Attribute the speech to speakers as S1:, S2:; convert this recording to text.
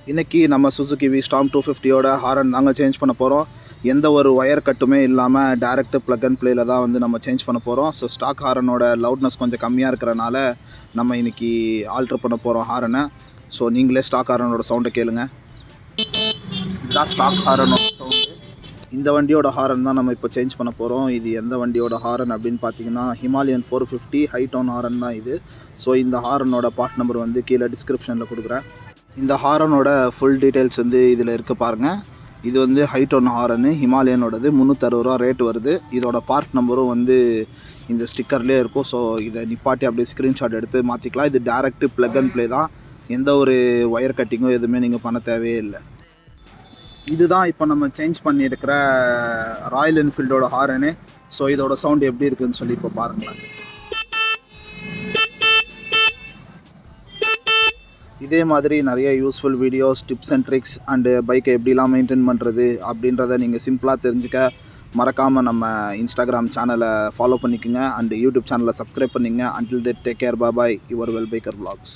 S1: இன்றைக்கி நம்ம Suzuki storm 250யோட horn தாங்க சேஞ்ச் பண்ண போகிறோம். எந்த ஒரு ஒயர் கட்டுமே இல்லாமல் டேரெக்ட் ப்ளக் அண்ட் ப்ளேயில் தான் வந்து நம்ம சேஞ்ச் பண்ண போகிறோம். ஸோ ஸ்டாக் ஹாரனோட லவுட்னஸ் கொஞ்சம் கம்மியாக இருக்கிறனால நம்ம இன்றைக்கி ஆல்ட்ரு பண்ண போகிறோம் ஹாரனை. ஸோ நீங்களே ஸ்டாக் ஹாரனோட சவுண்டை கேளுங்க. இதுதான் ஸ்டாக் ஹாரனோட சவுண்டு. இந்த வண்டியோட ஹாரன் தான் நம்ம இப்போ சேஞ்ச் பண்ண போகிறோம். இது எந்த வண்டியோட ஹாரன் அப்படின்னு பார்த்தீங்கன்னா ஹிமாலயன் 450 ஹை டவுன் ஹாரன் தான் இது. ஸோ இந்த ஹாரனோட பார்ட் நம்பர் வந்து கீழே டிஸ்கிரிப்ஷனில் கொடுக்குறேன். இந்த ஹாரனோட ஃபுல் டீட்டெயில்ஸ் வந்து இதில் இருக்க பாருங்கள். இது வந்து ஹை டவுன் ஹாரனு ஹிமாலயனோடது, 360 ரூபா ரேட் வருது. இதோட பார்ட் நம்பரும் வந்து இந்த ஸ்டிக்கர்லேயே இருக்கும். ஸோ இதை நிப்பாட்டி அப்படியே ஸ்க்ரீன்ஷாட் எடுத்து மாற்றிக்கலாம். இது டேரெக்ட் ப்ளக் அண்ட் ப்ளே தான். எந்த ஒரு ஒயர் கட்டிங்கோ எதுவுமே நீங்கள் பண்ண தேவையே இல்லை. இதுதான் இப்போ நம்ம சேஞ்ச் பண்ணியிருக்கிற ராயல் என்ஃபீல்டோட ஹாரனு. ஸோ இதோட சவுண்ட் எப்படி இருக்குதுன்னு சொல்லி இப்போ பாருங்களேன். இதே மாதிரி நிறைய useful videos, tips and tricks and பைக்கை எப்படிலாம் மெயின்டைன் பண்ணுறது அப்படின்றத நீங்கள் சிம்பிளாக தெரிஞ்சுக்க மறக்காமல் நம்ம இன்ஸ்டாகிராம் சேனலை ஃபாலோ பண்ணிக்கோங்க அண்டு யூடியூப் சேனலை சப்ஸ்கிரைப் பண்ணிங்க. Until that take care, bye, your well biker vlogs.